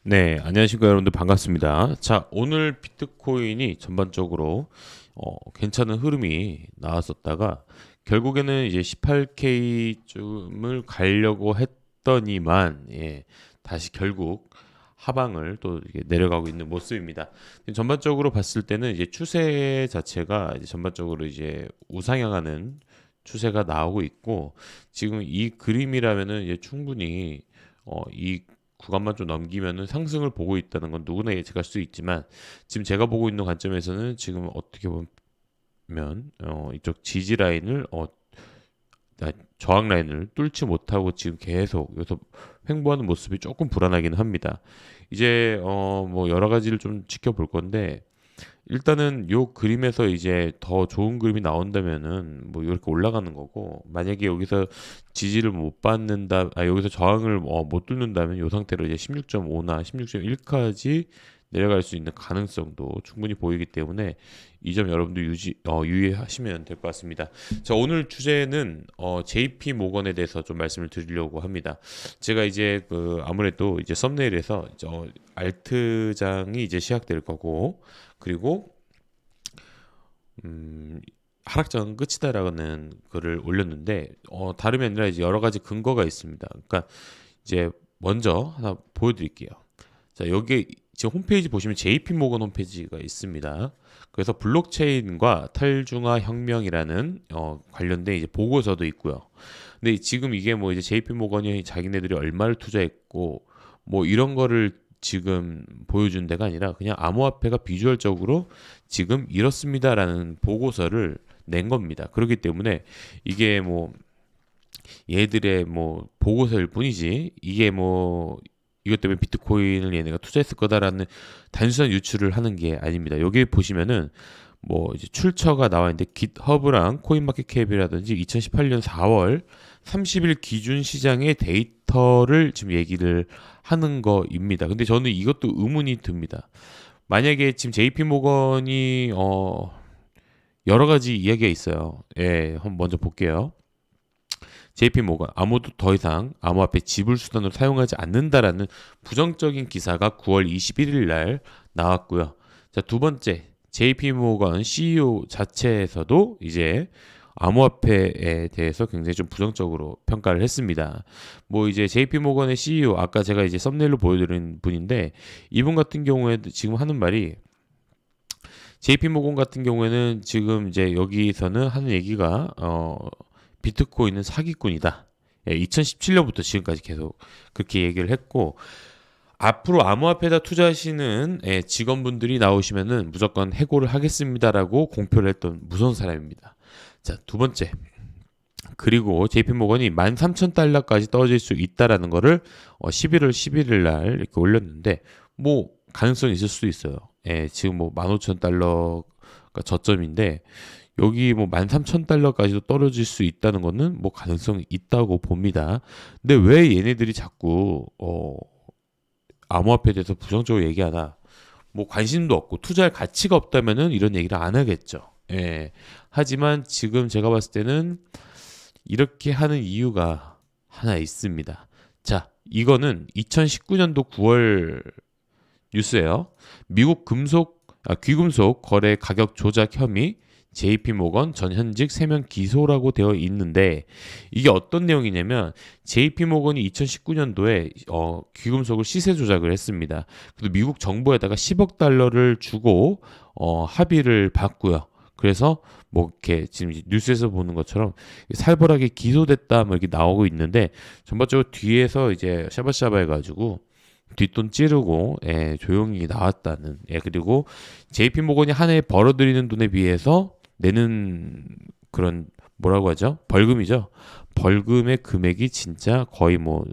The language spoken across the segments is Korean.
네, 안녕하십니까 여러분들 반갑습니다. 자, 오늘 비트코인이 전반적으로 괜찮은 흐름이 나왔었다가 결국에는 이제 18K쯤을 가려고 했더니만 다시 결국 하방을 또 이렇게 내려가고 있는 모습입니다. 전반적으로 봤을 때는 이제 추세 자체가 이제 전반적으로 이제 우상향하는 추세가 나오고 있고 지금 이 그림이라면은 이제 충분히 이 구간만 좀 넘기면은 상승을 보고 있다는 건 누구나 예측할 수 있지만 지금 제가 보고 있는 관점에서는 지금 어떻게 보면 이쪽 지지 라인을 저항 라인을 뚫지 못하고 지금 계속 여기서 횡보하는 모습이 조금 불안하긴 합니다. 이제 뭐 여러 가지를 좀 지켜볼 건데 일단은 요 그림에서 이제 더 좋은 그림이 나온다면은 뭐 이렇게 올라가는 거고 만약에 여기서 지지를 못 받는다 여기서 저항을 못 뚫는다면 요 상태로 이제 16.5나 16.1까지 내려갈 수 있는 가능성도 충분히 보이기 때문에 이 점 여러분도 유의하시면 될 것 같습니다. 자, 오늘 주제는 JP 모건에 대해서 좀 말씀을 드리려고 합니다. 제가 이제 아무래도 이제 썸네일에서 알트장이 이제 시작될 거고 그리고 음, 하락장은 끝이다라는 글을 올렸는데 다름이 아니라 이제 여러 가지 근거가 있습니다. 그러니까 이제 먼저 하나 보여드릴게요. 자, 여기 지금 홈페이지 보시면 JP 모건 홈페이지가 있습니다. 그래서 블록체인과 탈중화 혁명이라는 관련된 이제 보고서도 있고요. 근데 지금 이게 뭐 이제 JP 모건이 자기네들이 얼마를 투자했고 뭐 이런 거를 지금 보여준 데가 아니라 그냥 암호화폐가 비주얼적으로 지금 이렇습니다라는 보고서를 낸 겁니다. 그렇기 때문에 이게 뭐 얘들의 뭐 보고서일 뿐이지 이게 뭐 이것 때문에 비트코인을 얘네가 투자했을 거다라는 단순한 유추를 하는 게 아닙니다. 여기 보시면은 뭐 이제 출처가 나와 있는데 깃허브랑 코인마켓캡이라든지 2018년 4월 30일 기준 시장의 데이터를 지금 얘기를 하는 거입니다. 근데 저는 이것도 의문이 듭니다. 만약에 지금 JP 모건이 여러 가지 이야기가 있어요. 예, 한번 먼저 볼게요. JP 모건 아무도 더 이상 암호화폐 지불 수단으로 사용하지 않는다라는 부정적인 기사가 9월 21일 날 나왔고요. 자, 두 번째 JP 모건 CEO 자체에서도 이제 암호화폐에 대해서 굉장히 좀 부정적으로 평가를 했습니다. 뭐 이제 JP 모건의 CEO 아까 제가 이제 썸네일로 보여드린 분인데 이분 같은 경우에도 지금 하는 말이 JP 모건 같은 경우에는 지금 이제 여기서는 하는 얘기가 비트코인은 사기꾼이다. 2017년부터 지금까지 계속 그렇게 얘기를 했고 앞으로 암호화폐에다 투자하시는 직원분들이 나오시면은 무조건 해고를 하겠습니다라고 공표를 했던 무서운 사람입니다. 자, 두 번째. 그리고 JP모건이 13,000달러까지 떨어질 수 있다라는 거를 11월 11일 날 이렇게 올렸는데 뭐 가능성이 있을 수도 있어요. 지금 뭐 15,000달러가 저점인데 여기 뭐 13,000달러까지도 떨어질 수 있다는 거는 뭐 가능성이 있다고 봅니다. 근데 왜 얘네들이 자꾸 암호화폐에 대해서 부정적으로 얘기하나? 뭐 관심도 없고 투자할 가치가 없다면은 이런 얘기를 안 하겠죠. 하지만 지금 제가 봤을 때는 이렇게 하는 이유가 하나 있습니다. 자, 이거는 2019년도 9월 뉴스예요. 미국 귀금속 거래 가격 조작 혐의 JP 모건 전 현직 3명 기소라고 되어 있는데 이게 어떤 내용이냐면 JP 모건이 2019년도에 귀금속을 시세 조작을 했습니다. 그래서 미국 정부에다가 10억 달러를 주고 합의를 받고요. 그래서 뭐 이렇게 지금 뉴스에서 보는 것처럼 살벌하게 기소됐다 뭐 이렇게 나오고 있는데 전반적으로 뒤에서 이제 샤바샤바 해가지고 뒷돈 찌르고 조용히 나왔다는 그리고 JP 모건이 한 해에 벌어들이는 돈에 비해서 내는 그런 뭐라고 하죠? 벌금이죠. 벌금의 금액이 진짜 거의 뭐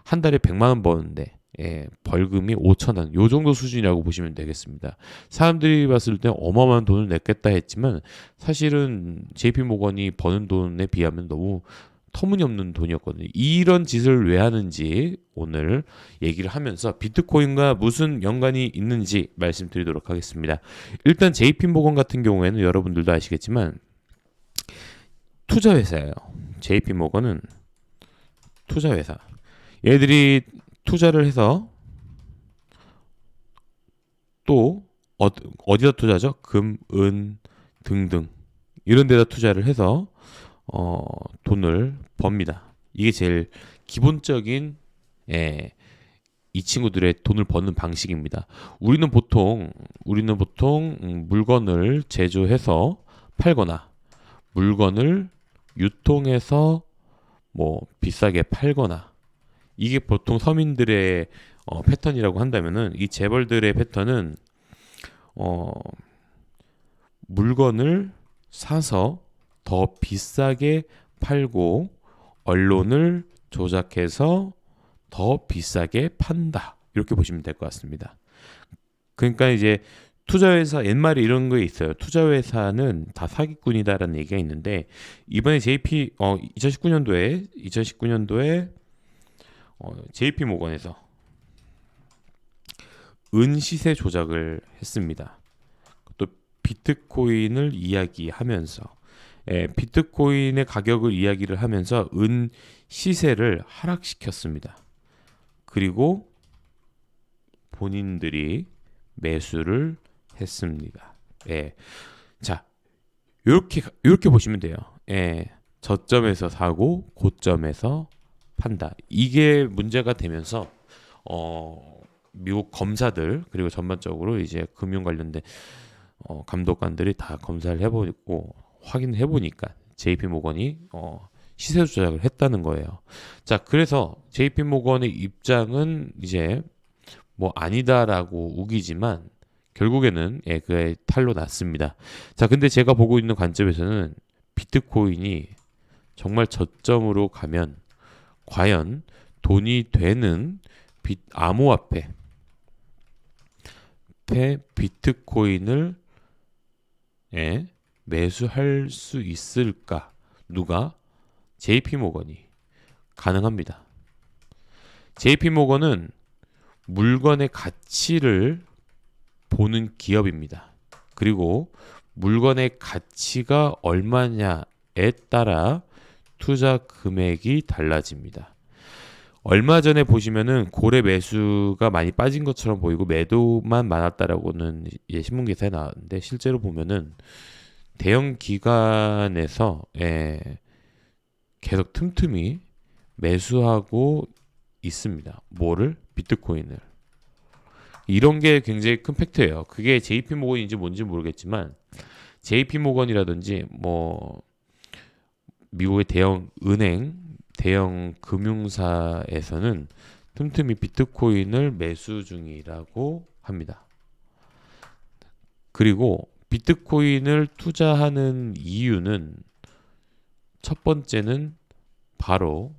한 달에 100만 원 버는데 벌금이 5천 원, 요 정도 수준이라고 보시면 되겠습니다. 사람들이 봤을 때 어마어마한 돈을 냈겠다 했지만 사실은 JP 모건이 버는 돈에 비하면 너무 터무니없는 돈이었거든요. 이런 짓을 왜 하는지 오늘 얘기를 하면서 비트코인과 무슨 연관이 있는지 말씀드리도록 하겠습니다. 일단 JP모건 같은 경우에는 여러분들도 아시겠지만 투자회사예요. JP모건은 투자회사. 얘들이 투자를 해서 또 어디다 투자죠? 금, 은 등등 이런 데다 투자를 해서 돈을 법니다. 이게 제일 기본적인 예, 이 친구들의 돈을 버는 방식입니다. 우리는 보통 물건을 제조해서 팔거나 물건을 유통해서 뭐 비싸게 팔거나 이게 보통 서민들의 패턴이라고 한다면은 이 재벌들의 패턴은 어, 물건을 사서 더 비싸게 팔고 언론을 조작해서 더 비싸게 판다. 이렇게 보시면 될 것 같습니다. 그러니까 이제 투자회사 옛말에 이런 거 있어요. 투자회사는 다 사기꾼이다라는 얘기가 있는데 이번에 JP 2019년도에 JP 모건에서 은 시세 조작을 했습니다. 또 비트코인을 이야기하면서 비트코인의 가격을 이야기를 하면서 은 시세를 하락시켰습니다. 그리고 본인들이 매수를 했습니다. 자, 이렇게 보시면 돼요. 저점에서 사고 고점에서 판다. 이게 문제가 되면서 미국 검사들 그리고 전반적으로 이제 금융 관련된 감독관들이 다 검사를 해보고 확인을 해보니까 JP 모건이 시세 조작을 했다는 거예요. 자, 그래서 JP 모건의 입장은 이제 뭐 아니다라고 우기지만 결국에는 그의 탈로 났습니다. 자, 근데 제가 보고 있는 관점에서는 비트코인이 정말 저점으로 가면 과연 돈이 되는 암호화폐 비트코인을 매수할 수 있을까? 누가? JP모건이 가능합니다. JP모건은 물건의 가치를 보는 기업입니다. 그리고 물건의 가치가 얼마냐에 따라 투자 금액이 달라집니다. 얼마 전에 보시면은 고래 매수가 많이 빠진 것처럼 보이고 매도만 많았다라고는 신문 기사에 나왔는데 실제로 보면은 대형 기관에서 계속 틈틈이 매수하고 있습니다. 뭐를? 비트코인을. 이런 게 굉장히 큰 팩트예요. 그게 JP모건인지 뭔지 모르겠지만 JP모건이라든지 뭐 미국의 대형 은행, 대형 금융사에서는 틈틈이 비트코인을 매수 중이라고 합니다. 그리고 비트코인을 투자하는 이유는 첫 번째는 바로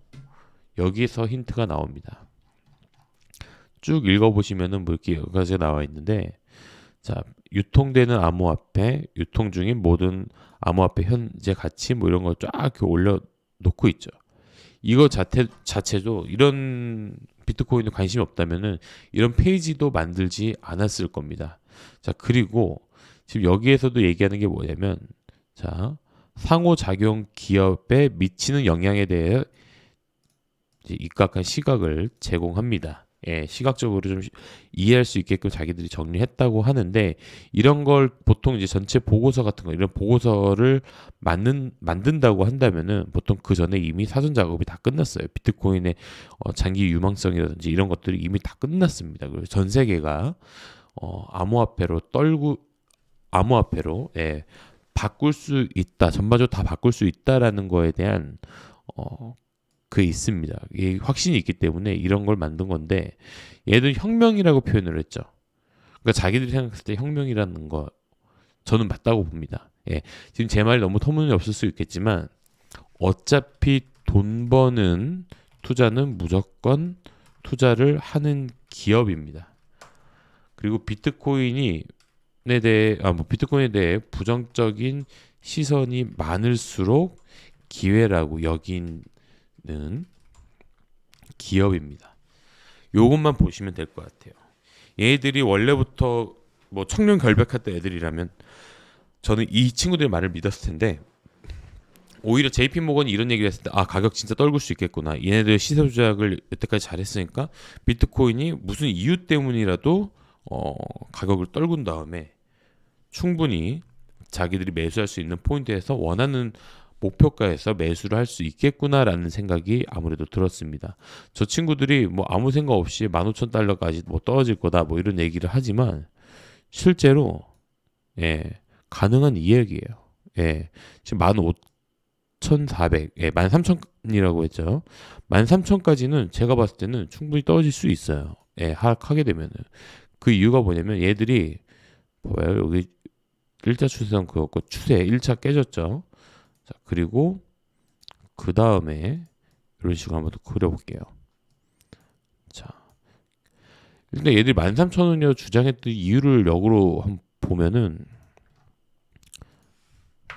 여기서 힌트가 나옵니다. 쭉 읽어보시면은 뭐 이렇게 여러 가지가 나와 있는데, 자, 유통되는 암호화폐, 유통 중인 모든 암호화폐 현재 가치 뭐 이런 거 쫙 이렇게 올려놓고 있죠. 이거 자체도 이런 비트코인에 관심이 없다면은 이런 페이지도 만들지 않았을 겁니다. 자, 그리고 지금 여기에서도 얘기하는 게 뭐냐면, 자, 상호작용 기업에 미치는 영향에 대해 이제 입각한 시각을 제공합니다. 시각적으로 좀 이해할 수 있게끔 자기들이 정리했다고 하는데, 이런 걸 보통 이제 전체 보고서 같은 거, 이런 보고서를 만든다고 한다면은 보통 그 전에 이미 사전 작업이 다 끝났어요. 비트코인의 장기 유망성이라든지 이런 것들이 이미 다 끝났습니다. 그래서 전 세계가 암호화폐로 바꿀 수 있다, 전반적으로 다 바꿀 수 있다라는 거에 대한 그게 있습니다. 이 확신이 있기 때문에 이런 걸 만든 건데, 얘들 혁명이라고 표현을 했죠. 그러니까 자기들이 생각했을 때 혁명이라는 거 저는 맞다고 봅니다. 지금 제 말이 너무 터무니없을 수 있겠지만 어차피 돈 버는 투자는 무조건 투자를 하는 기업입니다. 그리고 비트코인에 대해 부정적인 시선이 많을수록 기회라고 여기는 기업입니다. 요것만 보시면 될 것 같아요. 얘들이 원래부터 뭐 청렴 결백했던 애들이라면 저는 이 친구들의 말을 믿었을 텐데, 오히려 JP 모건이 이런 얘기를 했을 때 가격 진짜 떨굴 수 있겠구나. 얘네들 시세 조작을 여태까지 잘했으니까 비트코인이 무슨 이유 때문이라도 가격을 떨군 다음에 충분히 자기들이 매수할 수 있는 포인트에서 원하는 목표가에서 매수를 할 수 있겠구나라는 생각이 아무래도 들었습니다. 저 친구들이 뭐 아무 생각 없이 15,000달러까지 뭐 떨어질 거다 뭐 이런 얘기를 하지만 실제로 가능한 이야기예요. 지금 15,400, 13,000이라고 했죠. 13,000까지는 제가 봤을 때는 충분히 떨어질 수 있어요. 하락하게 되면은. 그 이유가 뭐냐면 얘들이 봐봐요. 여기 일자 추세선 그었고 추세 1차 깨졌죠. 자, 그리고 그 다음에 이런 식으로 한번 더 그려볼게요. 자, 일단 얘들이 13,000원이라고 주장했던 이유를 역으로 한번 보면은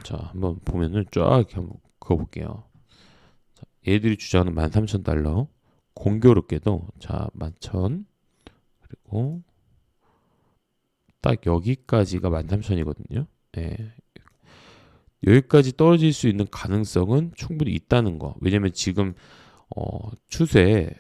자, 한번 보면은 쫙 이렇게 한번 그어볼게요. 자, 얘들이 주장하는 13,000달러 공교롭게도 자, 11,000 그리고 딱 여기까지가 13,000이거든요. 여기까지 떨어질 수 있는 가능성은 충분히 있다는 거. 왜냐면 지금 추세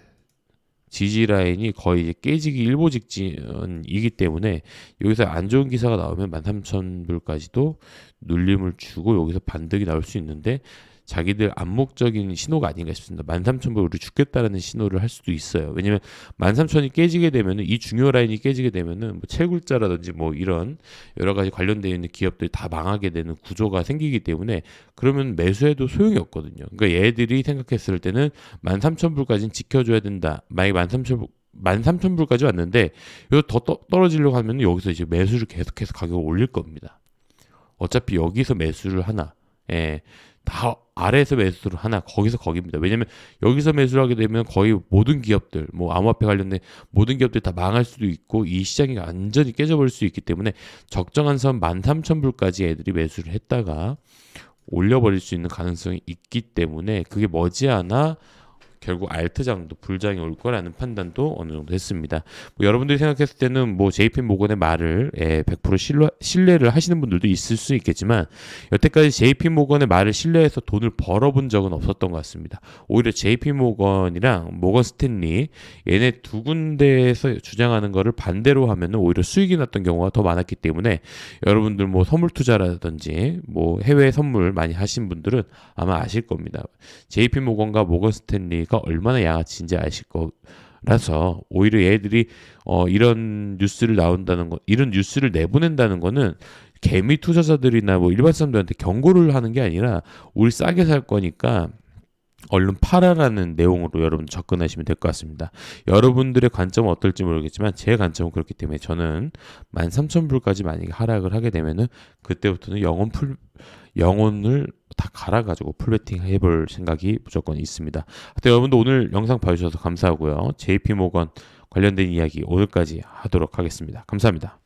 지지 라인이 거의 이제 깨지기 일보 직전이기 때문에 여기서 안 좋은 기사가 나오면 13,000불까지도 눌림을 주고 여기서 반등이 나올 수 있는데 자기들 암묵적인 신호가 아닌가 싶습니다. 13,000불 우리 죽겠다라는 신호를 할 수도 있어요. 왜냐면 13,000이 깨지게 되면은 이 중요 라인이 깨지게 되면은 뭐 채굴자라든지 뭐 이런 여러 가지 관련되어 있는 기업들이 다 망하게 되는 구조가 생기기 때문에 그러면 매수해도 소용이 없거든요. 그러니까 얘들이 생각했을 때는 13,000불까지는 지켜줘야 된다. 만약에 13,000불까지 왔는데 이거 더 떨어지려고 하면 여기서 이제 매수를 계속해서 가격을 올릴 겁니다. 어차피 여기서 매수를 하나, 다 아래에서 매수를 하나, 거기서 거기입니다. 왜냐면 여기서 매수를 하게 되면 거의 모든 기업들, 뭐 암호화폐 관련된 모든 기업들이 다 망할 수도 있고 이 시장이 완전히 깨져버릴 수 있기 때문에 적정한 선 13,000불까지 애들이 매수를 했다가 올려버릴 수 있는 가능성이 있기 때문에 그게 머지않아 결국 알트장도 불장이 올 거라는 판단도 어느 정도 했습니다. 뭐 여러분들이 생각했을 때는 뭐 JP 모건의 말을 100% 신뢰를 하시는 분들도 있을 수 있겠지만 여태까지 JP 모건의 말을 신뢰해서 돈을 벌어본 적은 없었던 것 같습니다. 오히려 JP 모건이랑 모건 스탠리 얘네 두 군데에서 주장하는 거를 반대로 하면은 오히려 수익이 났던 경우가 더 많았기 때문에 여러분들 뭐 선물 투자라든지 뭐 해외 선물 많이 하신 분들은 아마 아실 겁니다. JP 모건과 모건 스탠리가 얼마나 양아치인지 아실 거라서 오히려 얘들이 이런 뉴스를 나온다는 거, 이런 뉴스를 내보낸다는 거는 개미 투자자들이나 뭐 일반 사람들한테 경고를 하는 게 아니라 우리 싸게 살 거니까 얼른 팔아라는 내용으로 여러분 접근하시면 될 것 같습니다. 여러분들의 관점은 어떨지 모르겠지만 제 관점은 그렇기 때문에 저는 13,000불까지 만약에 하락을 하게 되면은 그때부터는 영혼을 다 갈아가지고 풀베팅 해볼 생각이 무조건 있습니다. 하여튼 여러분도 오늘 영상 봐주셔서 감사하고요. JP모건 관련된 이야기 오늘까지 하도록 하겠습니다. 감사합니다.